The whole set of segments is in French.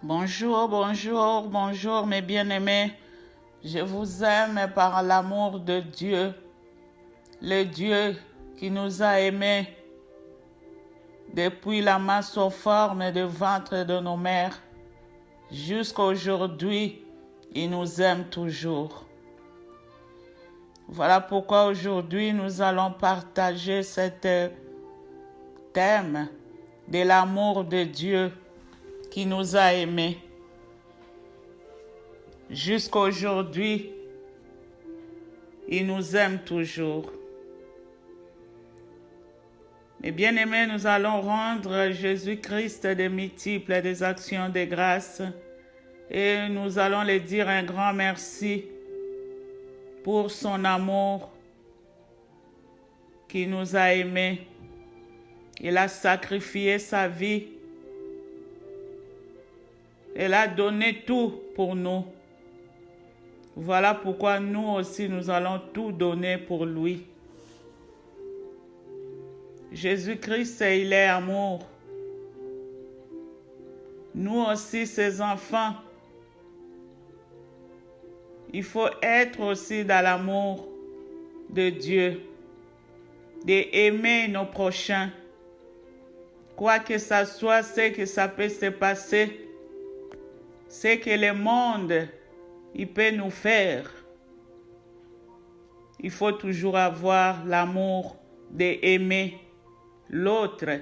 Bonjour, bonjour, bonjour mes bien-aimés. Je vous aime par l'amour de Dieu, le Dieu qui nous a aimés depuis la forme de ventre de nos mères. Jusqu'à aujourd'hui, il nous aime toujours. Voilà pourquoi aujourd'hui nous allons partager cet thème de l'amour de Dieu qui nous a aimés. Jusqu'à aujourd'hui, il nous aime toujours. Mes bien-aimés, nous allons rendre Jésus-Christ des multiples des actions de grâce et nous allons lui dire un grand merci pour son amour qui nous a aimés. Il a sacrifié sa vie. Il a donné tout pour nous. Voilà pourquoi nous aussi nous allons tout donner pour lui. Jésus-Christ, il est amour. Nous aussi, ses enfants, il faut être aussi dans l'amour de Dieu, d'aimer nos prochains. Quoi que ça soit, ce que ça peut se passer, ce que le monde il peut nous faire. Il faut toujours avoir l'amour d'aimer l'autre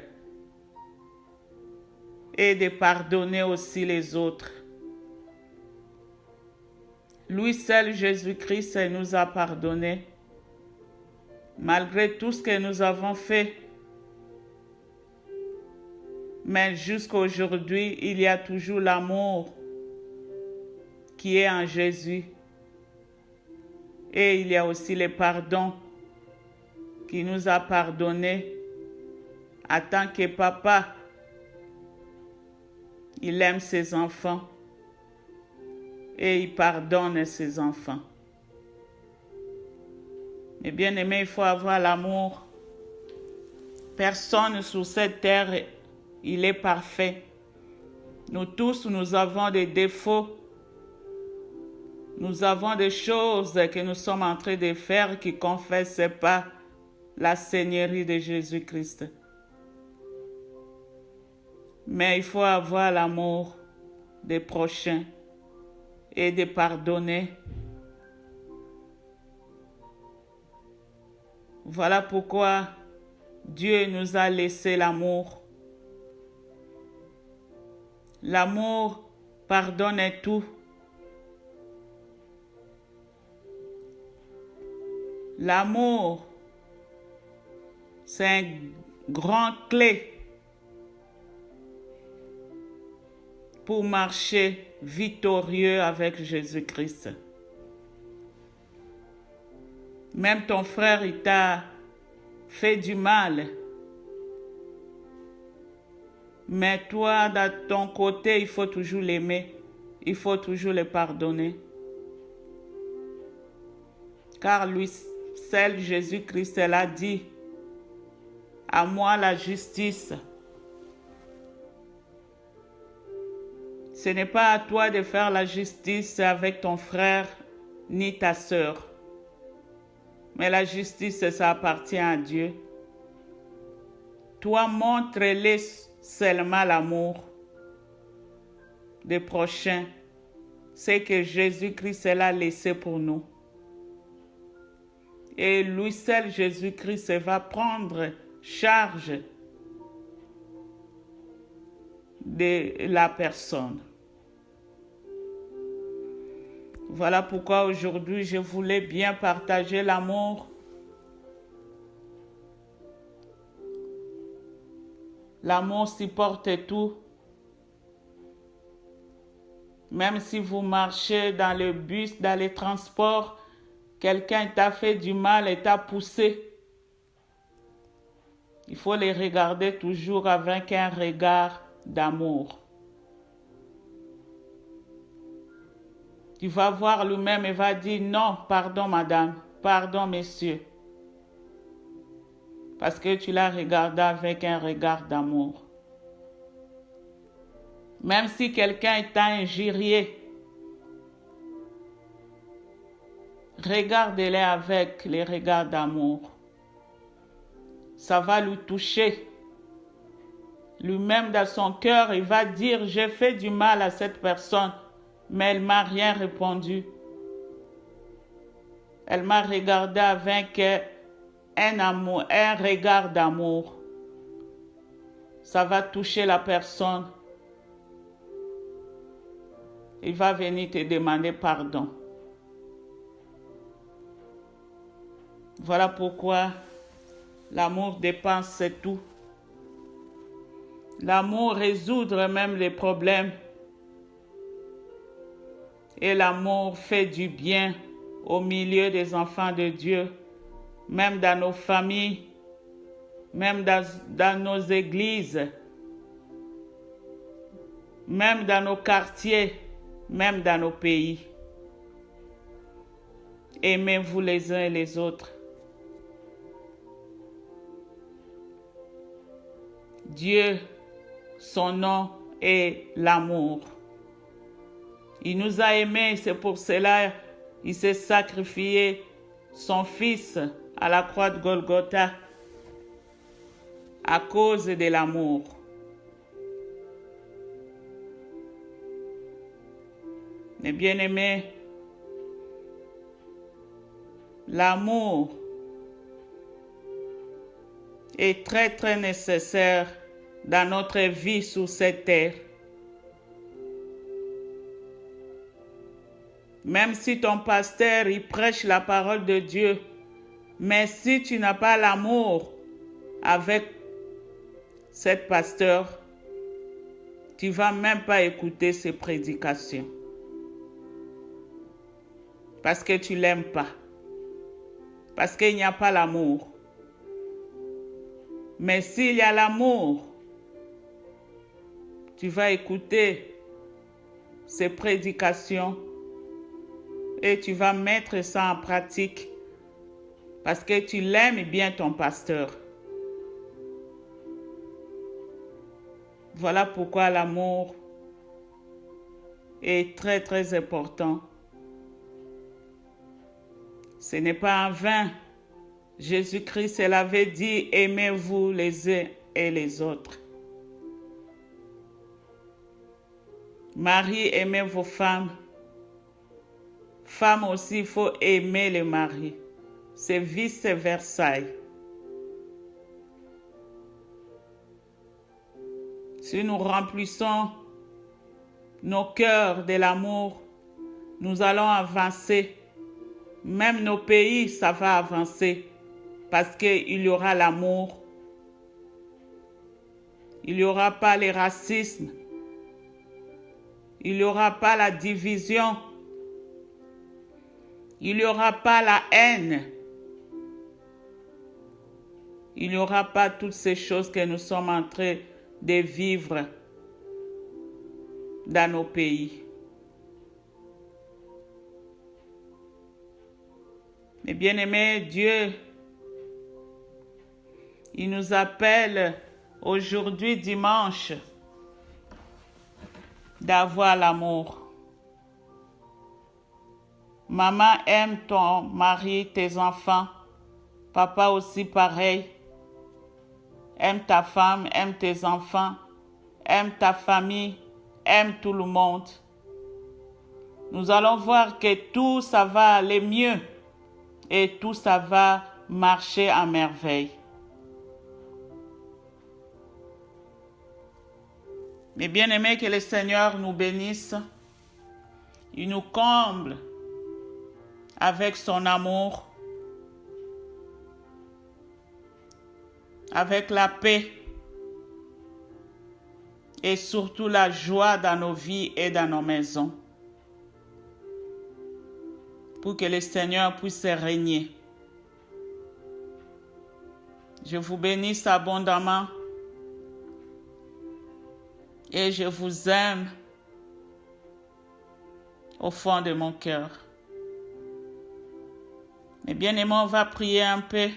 et de pardonner aussi les autres. Lui seul, Jésus-Christ, nous a pardonné malgré tout ce que nous avons fait. Mais jusqu'à aujourd'hui, il y a toujours l'amour qui est en Jésus. Et il y a aussi le pardon qui nous a pardonné en tant que papa. Il aime ses enfants et il pardonne ses enfants. Mais bien aimé, il faut avoir l'amour. Personne sur cette terre, il est parfait. Nous tous, nous avons des défauts. Nous avons des choses que nous sommes en train de faire qui ne confessent pas la Seigneurie de Jésus-Christ. Mais il faut avoir l'amour des prochains et de pardonner. Voilà pourquoi Dieu nous a laissé l'amour. L'amour pardonne tout. L'amour, c'est une grande clé pour marcher victorieux avec Jésus-Christ. Même ton frère, il t'a fait du mal. Mais toi, de ton côté, il faut toujours l'aimer. Il faut toujours le pardonner. Car lui seul, Jésus-Christ, l'a dit, à moi la justice. Ce n'est pas à toi de faire la justice avec ton frère ni ta sœur. Mais la justice, ça appartient à Dieu. Toi, montre-les seulement l'amour des prochains. C'est que Jésus-Christ l'a laissé pour nous. Et lui seul, Jésus-Christ, va prendre charge de la personne. Voilà pourquoi aujourd'hui, je voulais bien partager l'amour. L'amour supporte tout. Même si vous marchez dans le bus, dans les transports, quelqu'un t'a fait du mal et t'a poussé. Il faut les regarder toujours avec un regard d'amour. Tu vas voir lui-même et va dire non, pardon madame, pardon messieurs. Parce que tu l'as regardé avec un regard d'amour. Même si quelqu'un t'a injurié, regardez-les avec les regards d'amour. Ça va lui toucher. Lui-même dans son cœur, il va dire, j'ai fait du mal à cette personne, mais elle ne m'a rien répondu. Elle m'a regardé avec un regard d'amour. Ça va toucher la personne. Il va venir te demander pardon. Voilà pourquoi l'amour dépense tout. L'amour résoudre même les problèmes. Et l'amour fait du bien au milieu des enfants de Dieu, même dans nos familles, même dans nos églises, même dans nos quartiers, même dans nos pays. Aimez-vous les uns et les autres. Dieu, son nom est l'amour. Il nous a aimés, c'est pour cela qu'il s'est sacrifié son Fils à la croix de Golgotha à cause de l'amour. Mes bien-aimés, l'amour est très très nécessaire dans notre vie sur cette terre. Même si ton pasteur, il prêche la parole de Dieu, mais si tu n'as pas l'amour avec cet pasteur, tu ne vas même pas écouter ses prédications. Parce que tu ne l'aimes pas. Parce qu'il n'y a pas l'amour. Mais s'il y a l'amour, tu vas écouter ses prédications et tu vas mettre ça en pratique parce que tu l'aimes bien ton pasteur. Voilà pourquoi l'amour est très très important. Ce n'est pas en vain. Jésus-Christ l'avait dit, aimez-vous les uns et les autres. Marie, aimez vos femmes. Femmes aussi, il faut aimer les maris. C'est vice-versa. Si nous remplissons nos cœurs de l'amour, nous allons avancer. Même nos pays, ça va avancer parce qu'il y aura l'amour. Il n'y aura pas le racisme. Il n'y aura pas la division. Il n'y aura pas la haine. Il n'y aura pas toutes ces choses que nous sommes en train de vivre dans nos pays. Mais bien-aimés, Dieu, il nous appelle aujourd'hui dimanche d'avoir l'amour. Maman aime ton mari, tes enfants. Papa aussi pareil. Aime ta femme, aime tes enfants, aime ta famille, aime tout le monde. Nous allons voir que tout ça va aller mieux et tout ça va marcher à merveille. Mais bien aimés, que le Seigneur nous bénisse. Il nous comble avec son amour, avec la paix et surtout la joie dans nos vies et dans nos maisons. Pour que le Seigneur puisse régner. Je vous bénisse abondamment et je vous aime au fond de mon cœur. Mais bien aimés, on va prier un peu.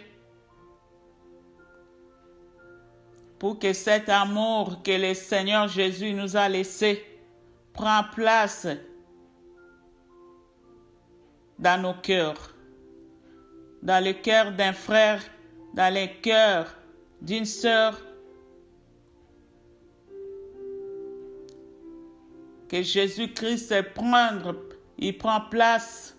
pour que cet amour que le Seigneur Jésus nous a laissé prenne place dans nos cœurs, dans le cœur d'un frère, dans le cœur d'une sœur. Que Jésus-Christ prend place.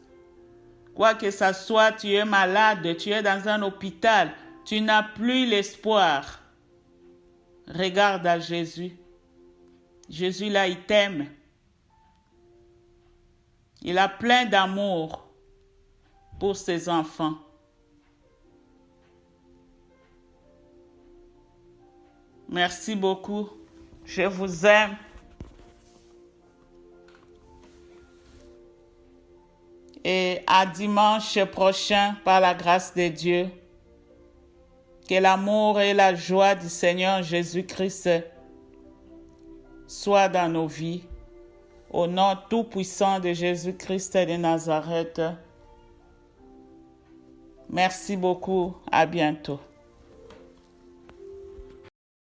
Quoi que ce soit, tu es malade, tu es dans un hôpital, tu n'as plus l'espoir. Regarde à Jésus. Jésus là, il t'aime. Il a plein d'amour pour ses enfants. Merci beaucoup. Je vous aime. Et à dimanche prochain, par la grâce de Dieu, que l'amour et la joie du Seigneur Jésus-Christ soient dans nos vies. Au nom tout-puissant de Jésus-Christ de Nazareth. Merci beaucoup. À bientôt.